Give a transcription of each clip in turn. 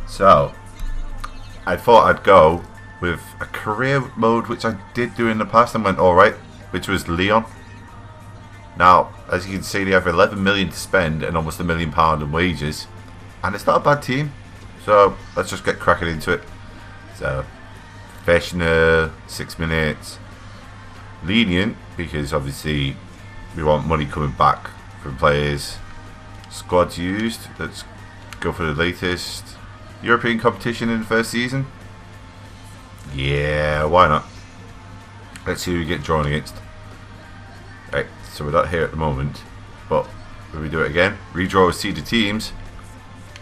So, I thought I'd go with a career mode, which I did do in the past and went alright, which was Lyon. Now, as you can see, they have 11 million to spend and almost £1 million in wages, and it's not a bad team. So, let's just get cracking into it. So, professional, 6 minutes. Lenient, because obviously we want money coming back from players. Squads used, let's go for the latest. European competition in the first season? Yeah, why not? Let's see who we get drawn against. Right, so we're not here at the moment, but when we do it again, redraw with seeded teams,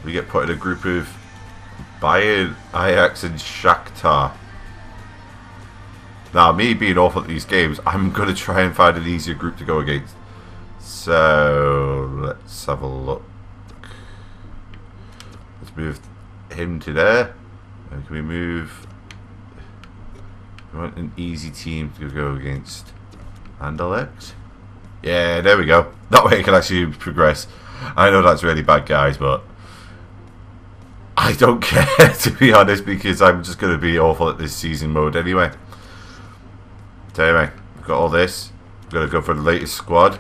we get put in a group of Bayern, Ajax and Shakhtar. Now, me being awful at these games, I'm going to try and find an easier group to go against. So, let's have a look. Let's move him to there. And can we move? We want an easy team to go against. Anderlecht? Yeah, there we go. That way I can actually progress. I know that's really bad, guys, but I don't care, to be honest, because I'm just going to be awful at this season mode anyway. So anyway, we've got all this. We've got to go for the latest squad.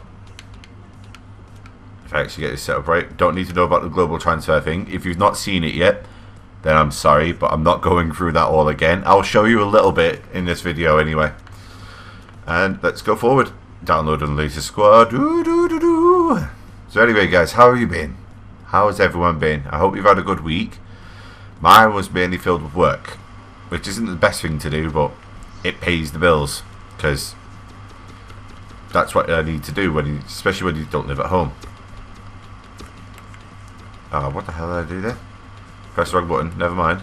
If I actually get this set up right. Don't need to know about the global transfer thing. If you've not seen it yet, then I'm sorry, but I'm not going through that all again. I'll show you a little bit in this video anyway. And let's go forward. Download the latest squad. So anyway, guys, how have you been? How has everyone been? I hope you've had a good week. Mine was mainly filled with work, which isn't the best thing to do, but it pays the bills, because that's what I need to do, especially when you don't live at home. Oh, what the hell did I do there? Press the wrong button, never mind.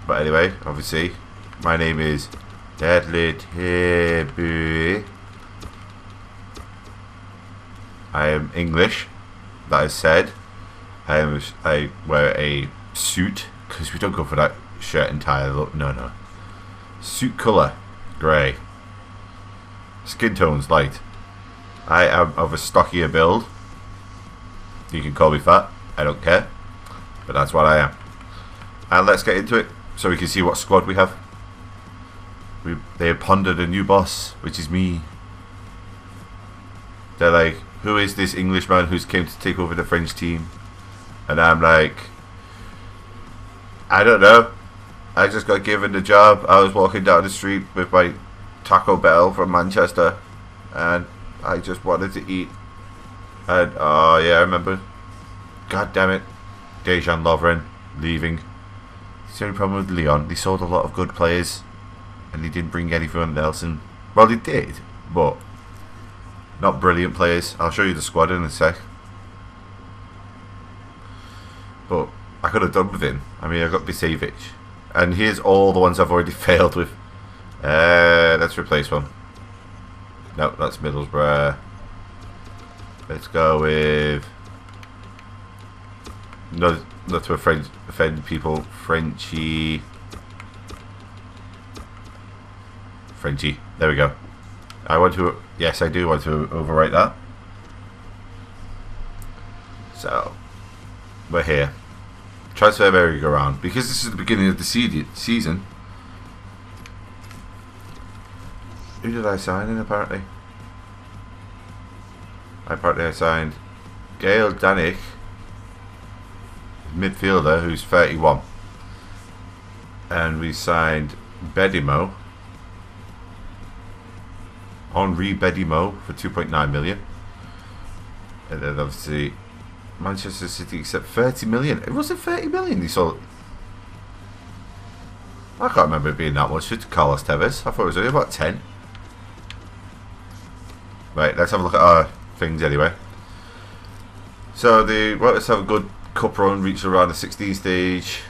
But anyway, obviously, my name is Deadly Tibby. I am English, that is said. I wear a suit, because we don't go for that shirt and tie look. No. Suit colour, grey. Skin tones, light. I am of a stockier build. You can call me fat, I don't care. But that's what I am. And let's get into it, so we can see what squad we have. They have pondered a new boss, which is me. They're like, who is this Englishman who's came to take over the French team? And I'm like, I don't know. I just got given the job. I was walking down the street with my Taco Bell from Manchester, and I just wanted to eat. And oh yeah, I remember. God damn it, Dejan Lovren leaving. It's the only problem with Lyon. They sold a lot of good players, and they didn't bring anyone else in. Well, they did, but not brilliant players. I'll show you the squad in a sec. But I could have done with him. I mean, I got Bisevic. And here's all the ones I've already failed with. Let's replace one. No, that's Middlesbrough. Let's go with... No, not to offend people. Frenchie. There we go. I want to... Yes, I do want to overwrite that. So, we're here. Transfer merry-go-round. Because this is the beginning of the season. Who did I sign in, apparently? Apparently I signed Gail Danik, midfielder, who's 31. And we signed Bedimo, Henri Bedimo, for 2.9 million. And then obviously Manchester City accept 30 million. It wasn't 30 million. He sold. I can't remember it being that much to Carlos Tevez. I thought it was only about 10. Right, let's have a look at our things anyway. So let's have a good cup run, reach around the 16 stage.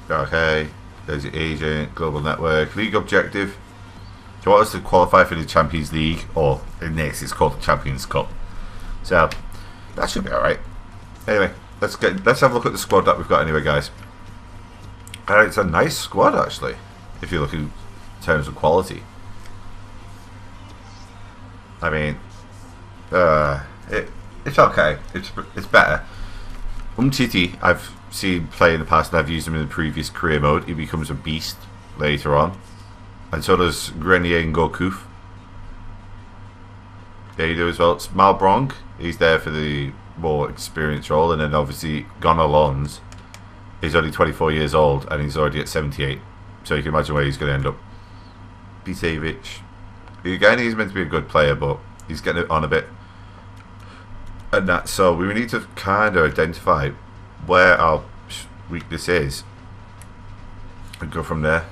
Okay, there's the agent, global network, league objective. Do you want us to qualify for the Champions League, or in this it's called the Champions Cup? So that should be alright. Anyway, let's have a look at the squad that we've got anyway, guys. It's a nice squad actually, if you look in terms of quality. I mean, it It's okay. It's better. Umtiti, I've seen play in the past, and I've used him in the previous career mode. He becomes a beast later on, and so does Grenier and Gourcuff. There you do as well. It's Malbrong. He's there for the more experienced role, and then obviously Gonalons. He's only 24 years old, and he's already at 78. So you can imagine where he's going to end up. Bicevic. Again, he's meant to be a good player, but he's getting it on a bit. And that, so we need to kind of identify where our weakness is and go from there.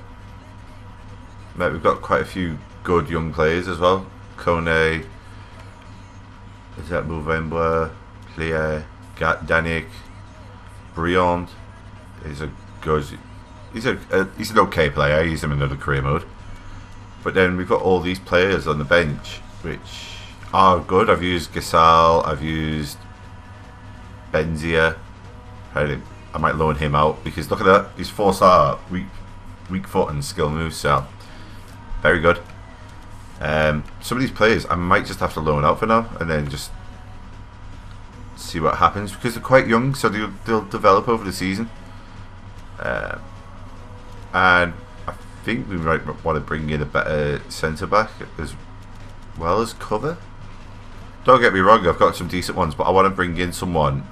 Mate, we've got quite a few good young players as well. Kone, is that Movember, Clear, Danik, Briand is a good. He's an okay player. I use him in another career mode. But then we've got all these players on the bench which are good. I've used Gasal, I've used Benzia. I might loan him out because look at that. He's 4-star, weak foot and skill moves, so very good. Some of these players I might just have to loan out for now and then just see what happens because they're quite young, so they'll develop over the season. And I think we might want to bring in a better centre back as well as cover. Don't get me wrong, I've got some decent ones, but I want to bring in someone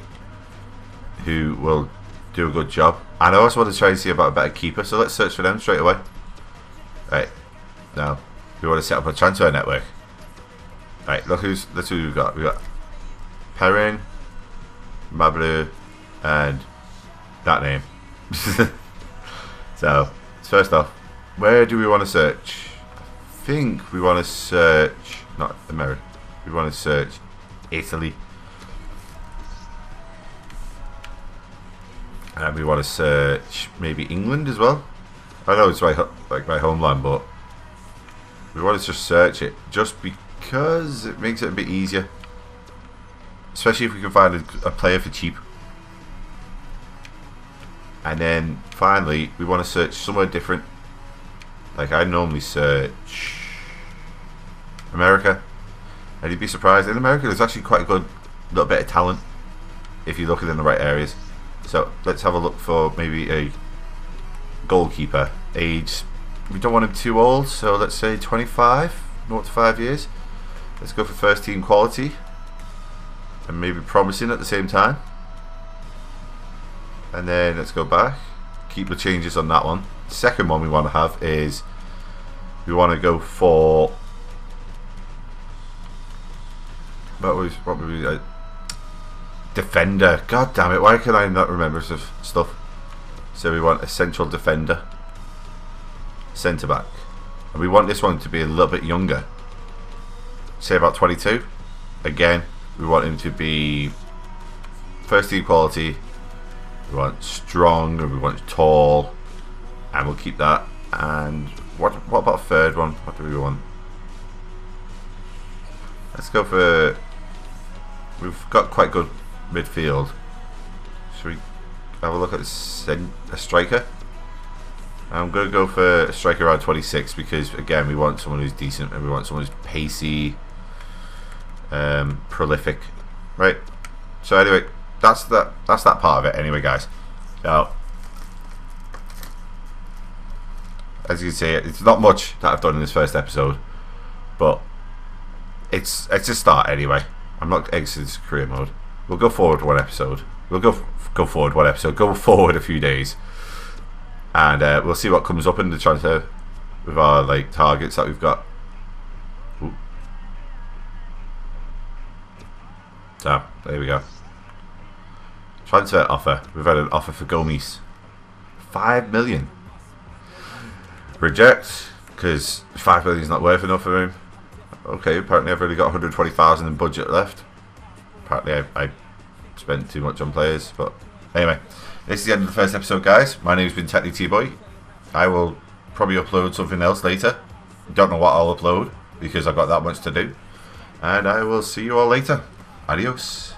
who will do a good job. And I also want to try and see about a better keeper, so let's search for them straight away. Right, now we want to set up a transfer network. Right, look who we've got. We've got Perrin, Mablu, and that name. So, first off, where do we want to search? I think we want to search, not America, we want to search Italy. And we want to search maybe England as well. I know it's my homeland, but we want to just search it just because it makes it a bit easier. Especially if we can find a player for cheap. And then finally, we want to search somewhere different. Like I normally search America. And you'd be surprised, in America there's actually quite a good little bit of talent if you look in the right areas. So let's have a look for maybe a goalkeeper. Age, we don't want him too old, so let's say 25, 0 to 5 years. Let's go for first team quality and maybe promising at the same time. And then let's go back, keep the changes on that one. Second one we want to have is we want to go for what was we defender. God damn it, why can I not remember stuff? So we want a central defender, centre back, and we want this one to be a little bit younger, say about 22. Again, we want him to be first team quality. We want strong, and we want tall, and we'll keep that. And what about a third one? What do we want? Let's go for. We've got quite good midfield. Should we have a look at a striker? I'm going to go for a striker around 26 because again we want someone who's decent and we want someone who's pacey, prolific, right? So anyway. That's that part of it anyway, guys. Now, as you can see, it's not much that I've done in this first episode, but it's a start anyway. I'm not exiting this career mode. We'll go forward one episode. We'll go forward one episode. Go forward a few days, and we'll see what comes up in the transfer with our targets that we've got. Ooh. So there we go. Transfer offer. We've had an offer for Gomes. 5 million. Reject, because 5 million is not worth enough for him. Okay, apparently I've only got 120,000 in budget left. Apparently I spent too much on players, but anyway, this is the end of the first episode, guys. My name's been Technic T-Boy. I will probably upload something else later. Don't know what I'll upload because I've got that much to do. And I will see you all later. Adios.